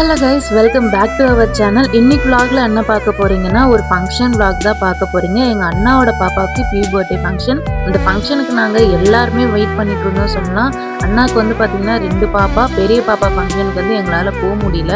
Hello guys, welcome back to our channel. இன்னைக்கு vlogல என்ன பார்க்க போறீங்கன்னா, ஒரு ஃபங்க்ஷன் vlog தான் பார்க்க போறீங்க. எங்கள் அண்ணாவோட பாப்பாவுக்கு பர்த்டே ஃபங்க்ஷன். இந்த ஃபங்க்ஷனுக்கு நாங்கள் எல்லாருமே வெயிட் பண்ணிட்டு இருந்தோம் சொல்லலாம். அண்ணாவுக்கு வந்து பார்த்தீங்கன்னா 2 பாப்பா. பெரிய பாப்பா ஃபங்க்ஷனுக்கு வந்து எங்களால் போக முடியல.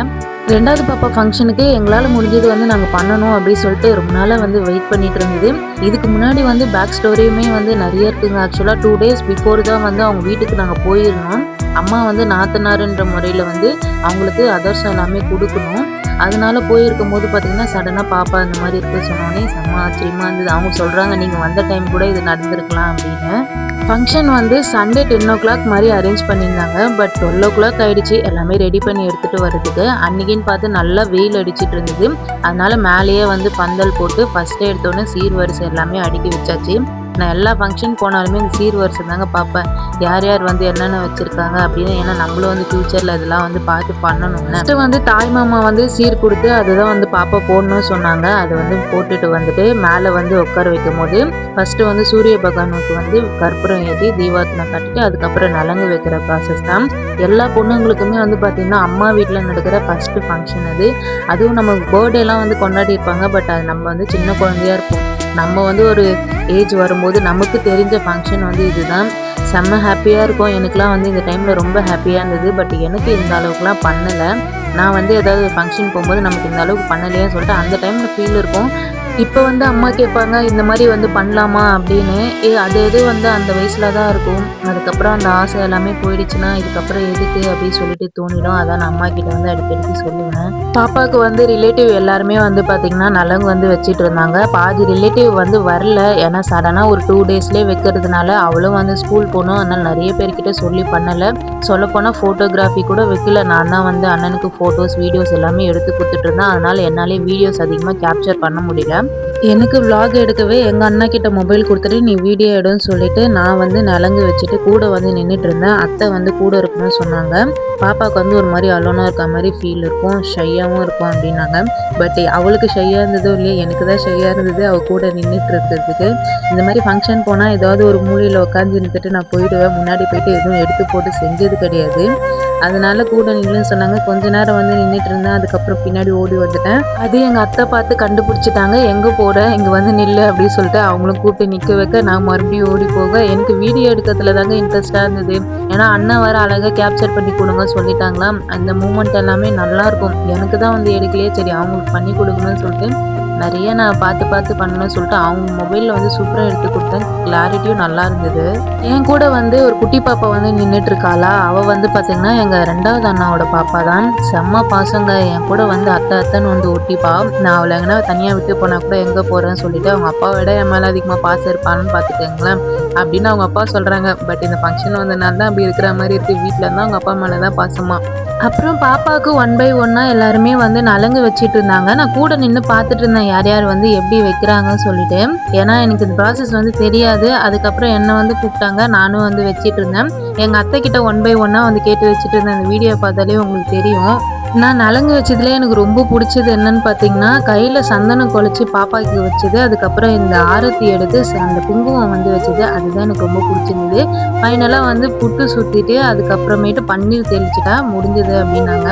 2வது பாப்பா ஃபங்க்ஷனுக்கு எங்களால் முடிஞ்சது வந்து நாங்கள் பண்ணணும் அப்படின்னு சொல்லிட்டு ரொம்ப நாளாக வந்து வெயிட் பண்ணிட்டு இருந்தது. இதுக்கு முன்னாடி வந்து பேக் ஸ்டோரியுமே வந்து நிறைய இருக்குங்க. ஆக்சுவலாக 2 days பிஃபோர் தான் வந்து அவங்க வீட்டுக்கு நாங்கள் போயிருந்தோம். அம்மா வந்து நாத்தனாருன்ற முறையில் வந்து அவங்களுக்கு அதர்சம் எல்லாமே கொடுக்கணும். அதனால போயிருக்கும் போது பார்த்தீங்கன்னா சடனாக பாப்பா இந்த மாதிரி இருக்க சொன்னோன்னே செம்ம ஆச்சரியமாக இருந்தது. அவங்க சொல்கிறாங்க நீங்கள் வந்த டைம் கூட இது நடந்திருக்கலாம் அப்படின்னு. ஃபங்க்ஷன் வந்து சண்டே 10 o'clock மாதிரி அரேஞ்ச் பண்ணியிருந்தாங்க. பட் 12 o'clock ஆகிடுச்சு எல்லாமே ரெடி பண்ணி எடுத்துகிட்டு வர்றதுக்கு. அன்றைக்கின்னு பார்த்து நல்லா வெயில் அடிச்சிட்டு இருந்தது. அதனால் மேலேயே வந்து பந்தல் போட்டு ஃபஸ்ட்டே எடுத்தோன்னே சீர்வரிசை எல்லாமே அடுக்கி வச்சாச்சு. நான் எல்லா ஃபங்க்ஷன் போனாலுமே இந்த சீர்வரிசை தாங்க பார்ப்பேன், யார் யார் வந்து என்னென்ன வச்சுருக்காங்க அப்படின்னு. ஏன்னா நம்மளும் வந்து ஃப்யூச்சரில் இதெல்லாம் வந்து பார்த்து பண்ணணும். ஃபஸ்ட்டு வந்து தாய் மாமா வந்து சீர் கொடுத்து அதுதான் வந்து பாப்பா போடணும்னு சொன்னாங்க. அதை வந்து போட்டுட்டு வந்துட்டு மேலே வந்து உட்கார வைக்கும் போது ஃபஸ்ட்டு வந்து சூரிய பகவானுக்கு வந்து கற்பூரம் ஏற்றி தீபாவளி கட்டிட்டு அதுக்கப்புறம் நலங்கு வைக்கிற ப்ராசஸ் தான். எல்லா பொண்ணுங்களுக்குமே வந்து பார்த்திங்கன்னா அம்மா வீட்டில் நடக்கிற ஃபஸ்ட்டு ஃபங்க்ஷன் அது. அதுவும் நம்ம பர்த்டேலாம் வந்து கொண்டாடி இருப்பாங்க. பட் அது நம்ம வந்து சின்ன குழந்தையாக இருப்போம். நம்ம வந்து ஒரு ஏஜ் வரும்போது நமக்கு தெரிஞ்ச ஃபங்க்ஷன் வந்து இதுதான். செம்ம ஹாப்பியாக இருக்கும். எனக்குலாம் வந்து இந்த டைமில் ரொம்ப ஹாப்பியாக இருந்தது. பட் எனக்கு இந்த அளவுக்குலாம் பண்ணலை. நான் வந்து ஏதாவது ஃபங்க்ஷன் போகும்போது நமக்கு இந்த அளவுக்கு பண்ணலையே சொல்லிட்டு அந்த டைமில் ஃபீல் இருக்கும். இப்போ வந்து அம்மா கேட்பாங்க இந்த மாதிரி வந்து பண்ணலாமா அப்படின்னு. அது எது வந்து அந்த வயசில் தான் இருக்கும். அதுக்கப்புறம் அந்த ஆசை எல்லாமே போயிடுச்சுன்னா இதுக்கப்புறம் எதுக்கு அப்படின்னு சொல்லிட்டு தோணிடும். அதான் நான் அம்மா கிட்ட வந்து அடிக்கடி சொல்லுவேன். பாப்பாவுக்கு வந்து ரிலேட்டிவ் எல்லாருமே வந்து பார்த்திங்கன்னா நலங்கு வந்து வச்சுட்டு இருந்தாங்க. பாதி ரிலேட்டிவ் வந்து வரல. ஏன்னா சடனாக ஒரு 2 daysலேயே வைக்கிறதுனால அவளும் வந்து ஸ்கூல் போகணும். அதனால் நிறைய பேர்கிட்ட சொல்லி பண்ணலை. சொல்லப்போனால் ஃபோட்டோகிராஃபி கூட வைக்கல. நான் தான் வந்து அண்ணனுக்கு ஃபோட்டோஸ் வீடியோஸ் எல்லாமே எடுத்து கொடுத்துட்டு இருந்தேன். அதனால் என்னாலே வீடியோஸ் அதிகமாக கேப்சர் பண்ண முடியல. எனக்கு vlog எடுக்கவே எங்கள் அண்ணா கிட்ட மொபைல் கொடுத்துட்டு நீ வீடியோ எடுன்னு சொல்லிட்டு நான் வந்து நலங்கு வச்சுட்டு கூட வந்து நின்றுட்டு இருந்தேன். அத்தை வந்து கூட இருக்கணும்னு சொன்னாங்க. பாப்பாவுக்கு வந்து ஒரு மாதிரி அலோனாக இருக்க மாதிரி ஃபீல் இருக்கும், ஷையாகவும் இருக்கும் அப்படின்னாங்க. பட் அவளுக்கு ஷையாக இருந்ததோ இல்லையா, எனக்கு தான் ஷையாக இருந்தது அவள் கூட நின்றுட்டு இருக்கிறதுக்கு. இந்த மாதிரி ஃபங்க்ஷன் போனால் ஏதாவது ஒரு மூலையில் உட்காந்து நின்றுட்டு நான் போயிடுவேன். முன்னாடி போயிட்டு எதுவும் எடுத்து போட்டு செஞ்சது கிடையாது. அதனால கூட நின்றுன்னு சொன்னாங்க. கொஞ்ச நேரம் வந்து நின்றுட்டு இருந்தேன். அதுக்கப்புறம் பின்னாடி ஓடி வந்துட்டேன். அது எங்கள் அத்தை பார்த்து கண்டுபிடிச்சிட்டாங்க. எங்கே போகிற இங்கே வந்து நில்லு அப்படின்னு சொல்லிட்டு அவங்களும் கூப்பிட்டு நிற்க வைக்க நான் மறுபடியும் ஓடி போக எனக்கு வீடியோ எடுக்கிறதுல தாங்க இன்ட்ரெஸ்டாக இருந்தது. ஏன்னா அண்ணா வர அழகாக கேப்சர் பண்ணி கொடுங்க சொல்லிட்டாங்களா. அந்த மூமெண்ட் எல்லாமே நல்லாயிருக்கும். எனக்கு தான் வந்து எடுக்கலையே, சரி அவங்களுக்கு பண்ணி கொடுக்கணும்னு சொல்லிட்டு நிறைய நான் பார்த்து பண்ணணும்னு சொல்லிட்டு அவங்க மொபைலில் வந்து சூப்பராக எடுத்து கொடுத்தேன். கிளாரிட்டியும் நல்லா இருந்தது. என் கூட வந்து ஒரு குட்டி பாப்பா வந்து நின்றுட்டு இருக்காளா. அவள் வந்து பார்த்திங்கன்னா எங்கள் 2வது அண்ணாவோட பாப்பா தான். செம்ம பாசங்க. என் கூட வந்து அத்தைன்னு வந்து ஒட்டிப்பா. நான் அவளை எங்கன்னா தனியாக விட்டு போனால் கூட எங்கே போகிறேன்னு சொல்லிட்டு அவங்க அப்பாவை விட என் மேலே அதிகமாக பாசம் இருப்பான்னு பார்த்துக்கங்களேன் அப்படின்னு அவங்க அப்பா சொல்கிறாங்க. பட் இந்த ஃபங்க்ஷன் வந்தனால தான் அப்படி இருக்கிற மாதிரி இருக்குது. வீட்டில் இருந்தால் அவங்க அப்பா மேலே தான் பாசமா. அப்புறம் பாப்பாவுக்கு 1 by 1 எல்லாருமே வந்து நலங்கு வச்சுட்டு இருந்தாங்க. நான் கூட நின்று பார்த்துட்டு இருந்தேன் யார் யார் வந்து எப்படி வைக்கிறாங்கன்னு சொல்லிட்டு. ஏன்னா எனக்கு இந்த ப்ராசஸ் வந்து தெரியாது. அதுக்கப்புறம் என்னை வந்து கூப்பிட்டாங்க. நானும் வந்து வச்சிட்டு இருந்தேன். எங்கள் அத்தை கிட்ட 1 by 1 வந்து கேட்டு வச்சுட்டு இருந்தேன். அந்த வீடியோ பார்த்தாலே உங்களுக்கு தெரியும். நான் நலங்கு வச்சதுல எனக்கு ரொம்ப பிடிச்சது என்னன்னு பார்த்தீங்கன்னா கையில் சந்தனம் குழச்சி பாப்பாவுக்கு வச்சது. அதுக்கப்புறம் இந்த ஆரத்தி எடுத்து அந்த குங்குமம் வந்து வச்சது. அதுதான் எனக்கு ரொம்ப பிடிச்சிருந்தது. ஃபைனலாக வந்து புட்டு சுற்றிட்டு அதுக்கப்புறமேட்டு பன்னீர் தெளிச்சுட்டா முடிஞ்சது அப்படின்னாங்க.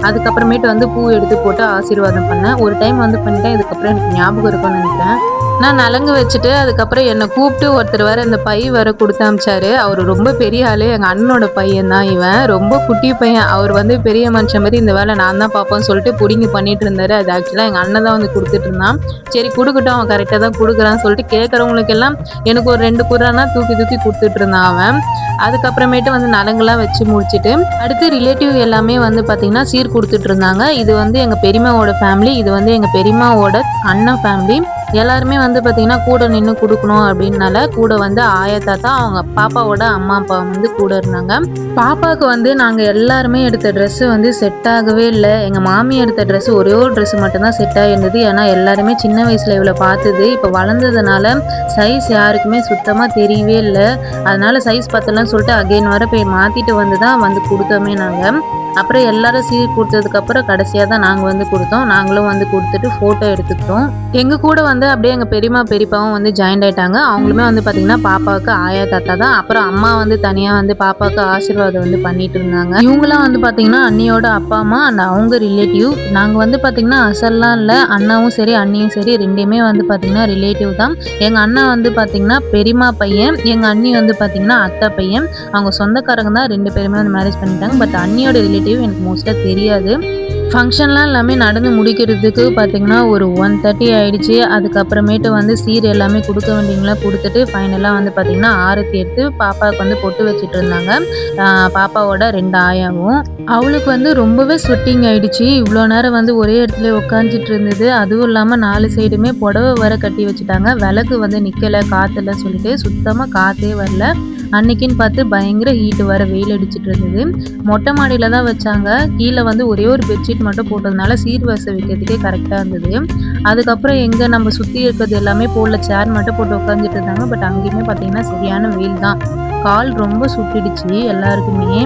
அதுக்கப்புறமேட்டு வந்து பூ எடுத்து போட்டு ஆசீர்வாதம் பண்ணேன். ஒரு டைம் வந்து பண்ணிட்டேன். இதுக்கப்புறம் எனக்கு ஞாபகம் இருக்கும்னு நினைக்கிறேன். நான் நலங்கு வச்சுட்டு அதுக்கப்புறம் என்னை கூப்பிட்டு ஒருத்தர் வேறு இந்த பை வேறு கொடுத்து அமிச்சாரு. அவர் ரொம்ப பெரிய ஆள். எங்கள் அண்ணனோட பையன் தான் இவன். ரொம்ப குட்டி பையன். அவர் வந்து பெரிய மனுஷன் மாதிரி இந்த வேலை நான் தான் பார்ப்பேன்னு சொல்லிட்டு பிடிங்கி பண்ணிட்டு இருந்தாரு. அது ஆக்சுவலாக எங்கள் அண்ணன் தான் வந்து கொடுத்துட்டு இருந்தான். சரி கொடுக்கட்டும், அவன் கரெக்டாக தான் கொடுக்குறான்னு சொல்லிட்டு கேட்குறவங்களுக்கெல்லாம் எனக்கு ஒரு 2 குரானா தூக்கி கொடுத்துட்டு இருந்தான் அவன். அதுக்கப்புறமேட்டு வந்து நலங்கெல்லாம் வச்சு முடிச்சுட்டு அடுத்து ரிலேட்டிவ் எல்லாமே வந்து பார்த்திங்கன்னா சீர் கொடுத்துட்டு இருந்தாங்க. இது வந்து எங்கள் பெரியம்மாவோட ஃபேமிலி. இது வந்து எங்கள் பெரியம்மாவோட அண்ணன் ஃபேமிலி. எல்லாருமே வந்து பார்த்திங்கன்னா கூட நின்று கொடுக்கணும் அப்படின்னால கூட வந்து ஆயா தாத்தா அவங்க பாப்பாவோட அம்மா அப்பா வந்து கூட இருந்தாங்க. பாப்பாவுக்கு வந்து நாங்கள் எல்லாருமே எடுத்த ட்ரெஸ்ஸு வந்து செட் ஆகவே இல்லை. எங்கள் மாமி எடுத்த ட்ரெஸ்ஸு ஒரே ஒரு ட்ரெஸ்ஸு மட்டும்தான் செட் ஆகிருந்தது. ஏன்னா எல்லாருமே சின்ன வயசில் இவ்வளோ பார்த்தது. இப்போ வளர்ந்ததுனால சைஸ் யாருக்குமே சுத்தமாக தெரியவே இல்லை. அதனால் சைஸ் பத்தலன்னு சொல்லிட்டு அகைன் வர போய் மாற்றிட்டு வந்து தான் வந்து கொடுத்தோமே நாங்கள். அப்புறம் எல்லாரும் சீர் கொடுத்ததுக்கப்புறம் கடைசியாக தான் நாங்கள் வந்து கொடுத்தோம். நாங்களும் வந்து கொடுத்துட்டு ஃபோட்டோ எடுத்துக்கிட்டோம். எங்கள் கூட வந்து அப்படியே எங்கள் பெரியம்மா பெரியப்பாவும் வந்து ஜாயின் ஆயிட்டாங்க. அவங்களுமே வந்து பார்த்திங்கன்னா பாப்பாவுக்கு ஆயா தாத்தா தான். அப்புறம் அம்மா வந்து தனியாக வந்து பாப்பாவுக்கு ஆசீர்வாதம் வந்து பண்ணிட்டு இருந்தாங்க. இவங்களாம் வந்து பார்த்திங்கன்னா அண்ணியோட அப்பா அம்மா அண்ட் அவங்க ரிலேட்டிவ். நாங்கள் வந்து பார்த்திங்கன்னா அசல்லாம் இல்லை, அண்ணாவும் சரி அண்ணியும் சரி ரெண்டுமே வந்து பார்த்திங்கன்னா ரிலேட்டிவ் தான். எங்கள் அண்ணன் வந்து பார்த்திங்கன்னா பெரியம்மா பையன், எங்கள் அண்ணி வந்து பார்த்திங்கன்னா அத்தை பையன். அவங்க சொந்தக்காரங்க தான், 2 பேருமே வந்து மேரேஜ் பண்ணிட்டாங்க. பட் அண்ணியோட ரிலேட்டிவ் எனக்கு மோஸ்ட்டாக தெரியாது. ஃபங்க்ஷன்லாம் எல்லாமே நடந்து முடிக்கிறதுக்கு பார்த்திங்கன்னா ஒரு 1:30 ஆயிடுச்சு. அதுக்கப்புறமேட்டு வந்து சீர் எல்லாமே கொடுக்க வேண்டியவங்களாம் கொடுத்துட்டு ஃபைனலாக வந்து பார்த்திங்கன்னா ஆரத்தி எடுத்து பாப்பாவுக்கு வந்து பொட்டு வச்சுட்டு இருந்தாங்க. பாப்பாவோட 2 ஆயாவும். அவளுக்கு வந்து ரொம்பவே ஸ்வெட்டிங் ஆயிடுச்சு. இவ்வளோ நேரம் வந்து ஒரே இடத்துல உட்காந்துட்டு இருந்தது. அதுவும் இல்லாமல் 4 சைடுமே புடவை வர கட்டி வச்சுட்டாங்க. விளக்கு வந்து நிற்கலை காற்றுல சொல்லிட்டு சுத்தமாக காற்றே வரல. அன்னைக்குன்னு பார்த்து பயங்கர ஹீட்டு வர வெயில் அடிச்சிட்டு இருந்தது. மொட்டை மாடியில் தான் வச்சாங்க. கீழே வந்து ஒரே ஒரு பெட்ஷீட் மட்டும் போட்டதுனால சீர்வரிசை வைக்கிறதுக்கே கரெக்டாக இருந்தது. அதுக்கப்புறம் எங்கே நம்ம சுற்றி இருக்கிறது எல்லாமே போடல, சேர் மட்டும் போட்டு உட்காந்துட்டு இருந்தாங்க. பட் அங்கேயுமே பார்த்தீங்கன்னா சரியான வெயில் தான். கால் ரொம்ப சுட்டிடுச்சு எல்லாருக்குமே.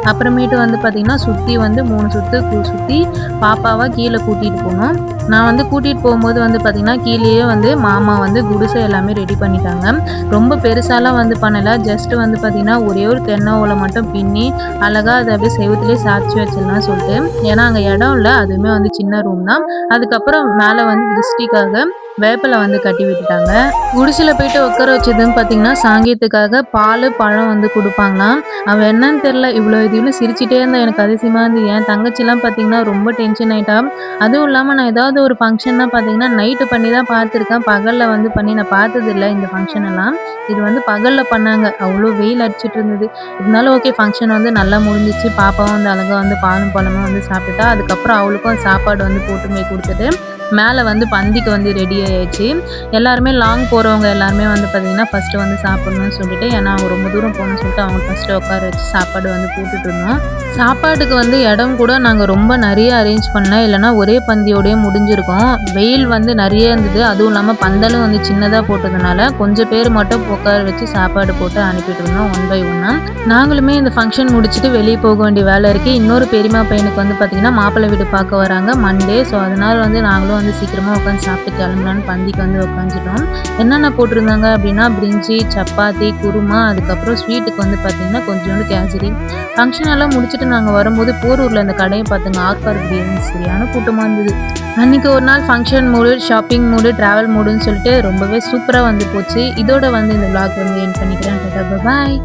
அப்புறமேட்டு வந்து பார்த்திங்கன்னா சுற்றி வந்து 3 சுற்று சுற்றி பாப்பாவை கீழே கூட்டிகிட்டு போனோம். நான் வந்து கூட்டிகிட்டு போகும்போது வந்து பார்த்திங்கன்னா கீழேயே வந்து மாமா வந்து குடிசை எல்லாமே ரெடி பண்ணிட்டாங்க. ரொம்ப பெருசாலாம் வந்து பண்ணலை. ஜஸ்ட்டு வந்து பார்த்திங்கன்னா ஒரே ஒரு தென்னை ஓலை மட்டும் பின்னி அழகாக அதை அப்படியே செவுத்துலேயே சாய்ச்சி வச்சிடலாம் சொல்லிட்டு. ஏன்னா அங்கே இடம் இல்லை, அதுவுமே வந்து சின்ன ரூம் தான். அதுக்கப்புறம் மேலே வந்து திருஷ்டிக்காக வேப்பிலை வந்து கட்டி விட்டுட்டாங்க. குடிசையில் போயிட்டு உட்கார வச்சதுன்னு பார்த்தீங்கன்னா சாங்கியத்துக்காக பால் பழம் வந்து கொடுப்பாங்களாம். அவள் என்னன்னு தெரில, இவ்வளோ இதுன்னு சிரிச்சிட்டே இருந்தா. எனக்கு அதிசயமாக இருந்து. என் தங்கச்சிலாம் பார்த்தீங்கன்னா ரொம்ப டென்ஷன் ஆகிட்டா. அதுவும் இல்லாமல் நான் ஏதாவது ஒரு ஃபங்க்ஷன்னா பார்த்தீங்கன்னா நைட்டு பண்ணி தான் பார்த்துருக்கேன். பகலில் வந்து பண்ணி நான் பார்த்ததில்லை இந்த ஃபங்க்ஷன் எல்லாம். இது வந்து பகலில் பண்ணாங்க. அவ்வளோ வெயில் அடிச்சிட்டு இருந்தது. இருந்தாலும் ஓகே, ஃபங்க்ஷன் வந்து நல்லா முடிஞ்சிச்சு. பாப்பாவும் வந்து அழகாக வந்து பாலும் பழமும் வந்து சாப்பிட்டுட்டா. அதுக்கப்புறம் அவளுக்கும் சாப்பாடு வந்து போட்டுமே கொடுத்துட்டு மேலே வந்து பந்திக்கு வந்து ரெடி ஆயிடுச்சு. எல்லாருமே லாங் போகிறவங்க எல்லாருமே வந்து பார்த்திங்கன்னா ஃபஸ்ட்டு வந்து சாப்பிட்ணுன்னு சொல்லிட்டு, ஏன்னா அவங்க ரொம்ப தூரம் போகணும்னு சொல்லிட்டு அவங்க ஃபஸ்ட்டு உட்கார வச்சு சாப்பாடு வந்து போட்டுட்டு இருந்தோம். சாப்பாட்டுக்கு வந்து இடம் கூட நாங்கள் ரொம்ப நிறைய அரேஞ்ச் பண்ணல, இல்லைனா ஒரே பந்தியோடய முடிஞ்சிருக்கோம். வெயில் வந்து நிறைய இருந்தது. அதுவும் இல்லாமல் பந்தலும் வந்து சின்னதாக போட்டதுனால கொஞ்சம் பேர் மட்டும் உட்கார வச்சு சாப்பாடு போட்டு அனுப்பிட்டு இருந்தோம் 1 by 1. நாங்களுமே இந்த ஃபங்க்ஷன் முடிச்சுட்டு வெளியே போக வேண்டிய வேலை இருக்குது. இன்னொரு பெரியம்மா பையனுக்கு வந்து பார்த்திங்கன்னா மாப்பிள்ளை வீடு பார்க்க வராங்க மண்டே. ஸோ அதனால் வந்து நாங்களும் வந்து சீக்கிரமாக உட்காந்து சாப்பிட்டு கிளம்பலான்னு பந்திக்கு வந்து உட்காந்துட்டோம். என்னென்ன போட்டிருந்தாங்க அப்படின்னா பிரிஞ்சி, சப்பாத்தி, குருமா, அதுக்கப்புறம் ஸ்வீட்டுக்கு வந்து பார்த்திங்கன்னா கொஞ்சோண்டு கேசரி. ஃபங்க்ஷன் எல்லாம் முடிச்சுட்டு நாங்கள் வரும்போது போரூரில் அந்த கடையை பார்த்துங்க ஆர்கார் பிரியாணி. சரியான கூட்டமாக இருந்தது. அன்றைக்கி ஒரு நாள் ஃபங்க்ஷன் மூடு, ஷாப்பிங் மூடு, ட்ராவல் மூடுன்னு சொல்லிட்டு ரொம்பவே சூப்பராக வந்து போச்சு. இதோட வந்து இந்த vlog வந்து எண்ட் பண்ணிக்கிறேன். பாய்.